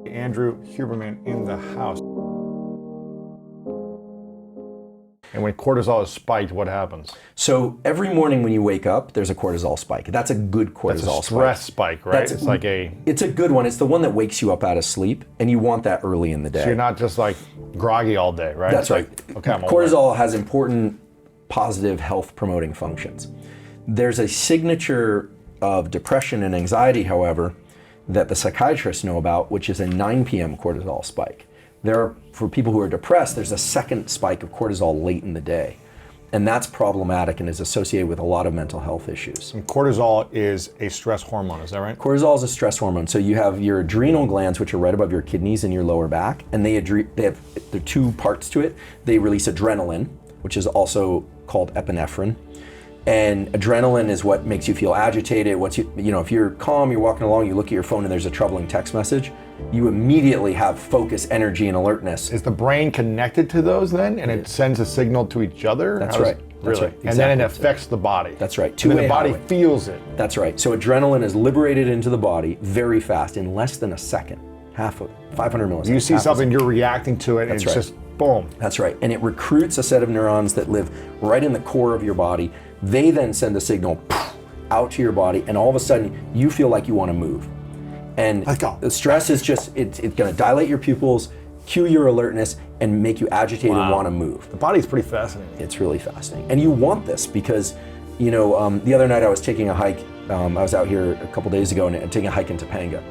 Andrew Huberman in the house. And when cortisol is spiked, what happens? So every morning when you wake up, there's a cortisol spike. That's a good cortisol spike. That's a stress spike, right? It's a good one. It's the one that wakes you up out of sleep, and you want that early in the day. So you're not just like groggy all day, right? That's right. Okay, cortisol has important positive health promoting functions. There's a signature of depression and anxiety, however, that the psychiatrists know about, which is a 9 p.m. cortisol spike. For people who are depressed, there's a second spike of cortisol late in the day. And that's problematic and is associated with a lot of mental health issues. And cortisol is a stress hormone, is that right? Cortisol is a stress hormone. So you have your adrenal glands, which are right above your kidneys and your lower back, and there are two parts to it. They release adrenaline, which is also called epinephrine. And adrenaline is what makes you feel agitated. If you're calm, you're walking along, you look at your phone and there's a troubling text message, you immediately have focus, energy, and alertness. Is the brain connected to those then? And it sends a signal to each other? That's right. Really? That's right. And then it affects the body. That's right. And then the body feels it. That's right. So adrenaline is liberated into the body very fast, in less than a second. 500 milliseconds. You see something, you're reacting to it, and it's just boom. That's right. And it recruits a set of neurons that live right in the core of your body. They then send a signal out to your body, and all of a sudden you feel like you want to move. And the stress is just, it's going to dilate your pupils, cue your alertness, and make you agitated and want to move. The body's pretty fascinating. It's really fascinating. And you want this because, the other night I was taking a hike. I was out here a couple days ago and taking a hike in Topanga.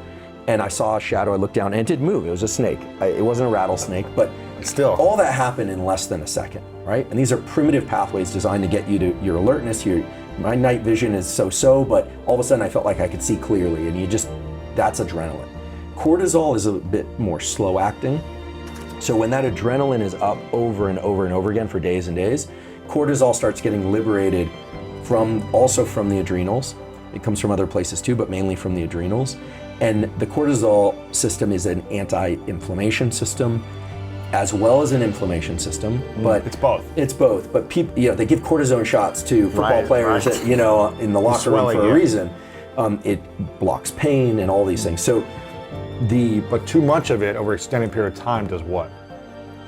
And I saw a shadow, I looked down, and it did move. It was a snake. It wasn't a rattlesnake, but still, all that happened in less than a second, right? And these are primitive pathways designed to get you to your alertness. My night vision is so-so, but all of a sudden I felt like I could see clearly, and that's adrenaline. Cortisol is a bit more slow acting. So when that adrenaline is up over and over and over again for days and days, cortisol starts getting liberated also from the adrenals. It comes from other places too, but mainly from the adrenals. And the cortisol system is an anti-inflammation system as well as an inflammation system. But it's both. It's both. But people, they give cortisone shots to football players, in the locker room for a reason. It blocks pain and all these things. But too much of it over an extended period of time does what?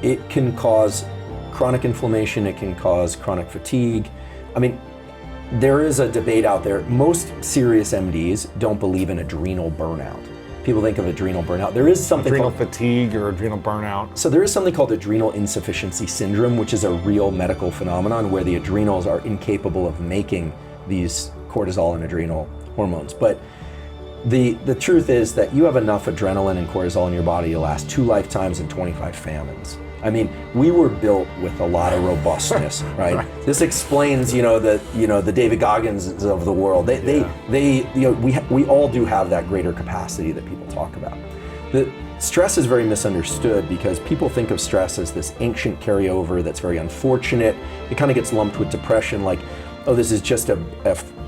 It can cause chronic inflammation. It can cause chronic fatigue. There is a debate out there. Most serious MDs don't believe in adrenal burnout. People think of adrenal burnout. There is something adrenal fatigue or adrenal burnout. So there is something called adrenal insufficiency syndrome, which is a real medical phenomenon where the adrenals are incapable of making these cortisol and adrenal hormones. But the truth is that you have enough adrenaline and cortisol in your body to last 2 lifetimes and 25 famines. We were built with a lot of robustness, right? This explains, the David Goggins of the world. We all do have that greater capacity that people talk about. The stress is very misunderstood because people think of stress as this ancient carryover that's very unfortunate. It kind of gets lumped with depression, like, oh, this is just a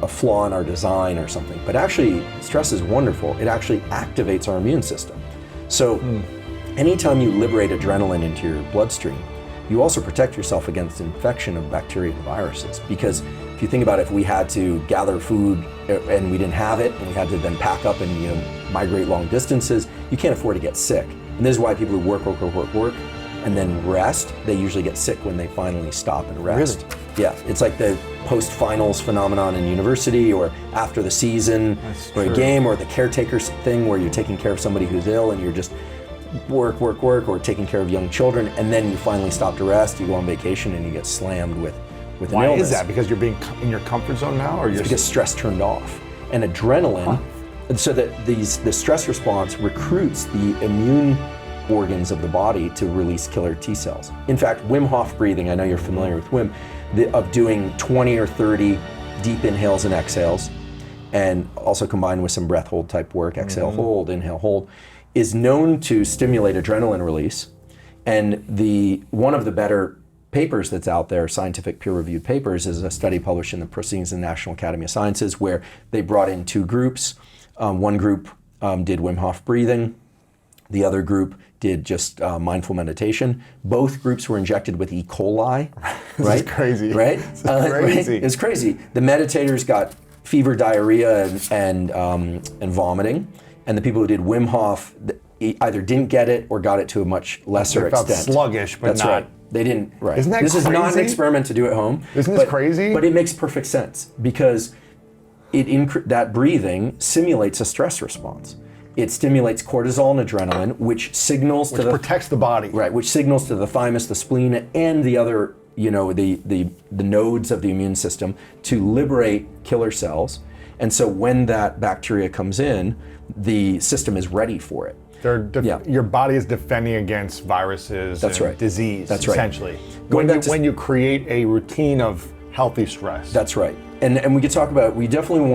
flaw in our design or something. But actually, stress is wonderful. It actually activates our immune system. So. Anytime you liberate adrenaline into your bloodstream, you also protect yourself against infection of bacteria and viruses. Because if you think about it, if we had to gather food and we didn't have it, and we had to then pack up and migrate long distances, you can't afford to get sick. And this is why people who work, and then rest, they usually get sick when they finally stop and rest. Really? Yeah, it's like the post-finals phenomenon in university, or after the season, or a game, or the caretaker thing where you're taking care of somebody who's ill and you're just work, or taking care of young children, and then you finally stop to rest, you go on vacation, and you get slammed with an illness. Why is that? Because you're being in your comfort zone now? Or because stress turned off. And adrenaline, so that the stress response recruits the immune organs of the body to release killer T cells. In fact, Wim Hof breathing, I know you're familiar with Wim, of doing 20 or 30 deep inhales and exhales, and also combined with some breath hold type work, exhale, hold, inhale, hold, is known to stimulate adrenaline release. And one of the better papers that's out there, scientific peer-reviewed papers, is a study published in the Proceedings of the National Academy of Sciences where they brought in 2 groups. One group did Wim Hof breathing. The other group did just mindful meditation. Both groups were injected with E. coli. This is crazy. Right? It's crazy. Right? It's crazy. The meditators got fever, diarrhea, and vomiting. And the people who did Wim Hof, either didn't get it or got it to a much lesser They felt extent. sluggish, but That's not. right. They didn't. Right. Isn't that This is not an crazy? experiment to do at home. Isn't this crazy? But it makes perfect sense because that breathing simulates a stress response. It stimulates cortisol and adrenaline, which signals to the protects the body. right, which signals to the thymus, the spleen, and the other, the nodes of the immune system to liberate killer cells. And so when that bacteria comes in, the system is ready for it. Your body is defending against viruses That's and right. disease, That's right. essentially. Going back to- When you create a routine of healthy stress. That's right. And we could talk about, we definitely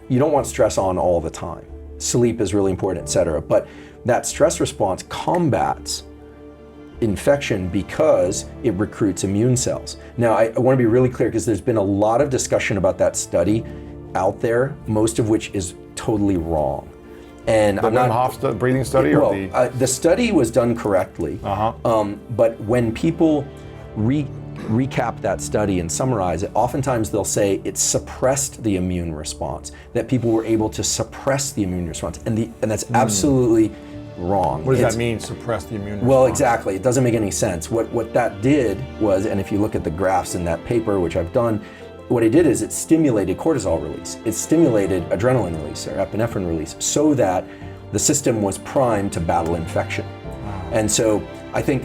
you don't want stress on all the time. Sleep is really important, et cetera. But that stress response combats infection because it recruits immune cells. Now, I want to be really clear because there's been a lot of discussion about that study out there, most of which is totally wrong. And the Wim Hof breathing study? The study was done correctly, but when people recap that study and summarize it, oftentimes they'll say it suppressed the immune response, that people were able to suppress the immune response, and that's absolutely wrong. What does that mean, suppress the immune response? Well, exactly. It doesn't make any sense. What that did was, and if you look at the graphs in that paper, which I've done, what it did is it stimulated cortisol release. It stimulated adrenaline release or epinephrine release so that the system was primed to battle infection. Wow. And so I think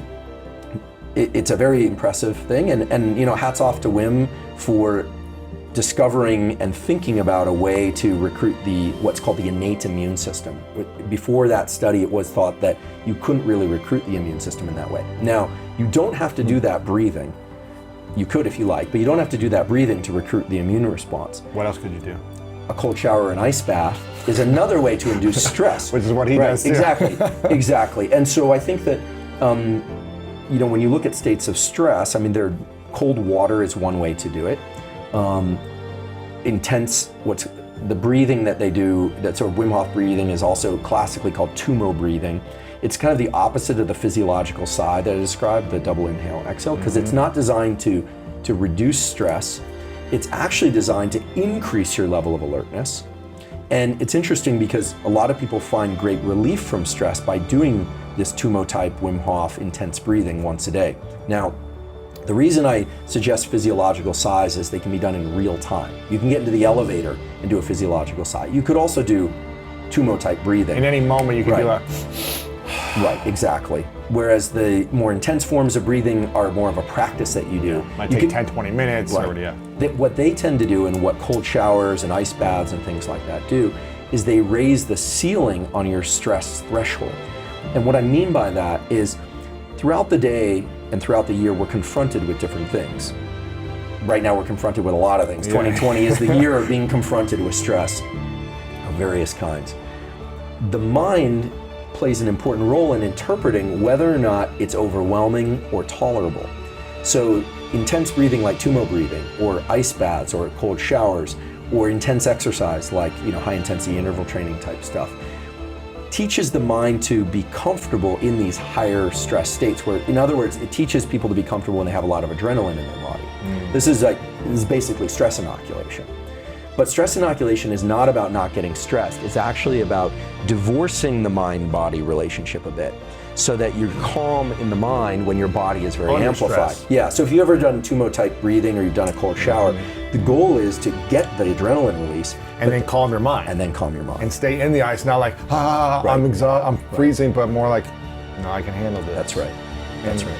it's a very impressive thing, and hats off to Wim for discovering and thinking about a way to recruit what's called the innate immune system. Before that study, it was thought that you couldn't really recruit the immune system in that way. Now, you don't have to do that breathing. You could if you like, but you don't have to do that breathing to recruit the immune response. What else could you do? A cold shower or an ice bath is another way to induce stress. Which is what he does too. Exactly. And so I think that, when you look at states of stress, cold water is one way to do it. The breathing that they do, that sort of Wim Hof breathing, is also classically called tumo breathing. It's kind of the opposite of the physiological side that I described, the double inhale exhale, because it's not designed to reduce stress. It's actually designed to increase your level of alertness. And it's interesting because a lot of people find great relief from stress by doing this tumo type Wim Hof intense breathing once a day. Now, the reason I suggest physiological sighs is they can be done in real time. You can get into the elevator and do a physiological sigh. You could also do tumo type breathing. In any moment you can do a... Right, exactly. Whereas the more intense forms of breathing are more of a practice that you do. Might take 10, 20 minutes. Right. What they tend to do, and what cold showers and ice baths and things like that do, is they raise the ceiling on your stress threshold. And what I mean by that is throughout the day and throughout the year, we're confronted with different things. Right now we're confronted with a lot of things. 2020 is the year of being confronted with stress of various kinds. The mind plays an important role in interpreting whether or not it's overwhelming or tolerable. So intense breathing like tumo breathing, or ice baths, or cold showers, or intense exercise like high intensity interval training type stuff, teaches the mind to be comfortable in these higher stress states, where, in other words, it teaches people to be comfortable when they have a lot of adrenaline in their body. This is basically stress inoculation. But stress inoculation is not about not getting stressed. It's actually about divorcing the mind-body relationship a bit, so that you're calm in the mind when your body is very amplified. Stress. Yeah, so if you've ever done tumo type breathing or you've done a cold shower, the goal is to get the adrenaline release. And then calm your mind. And stay in the ice, not like, I'm exhausted, I'm freezing, but more like, no, I can handle this. That's right.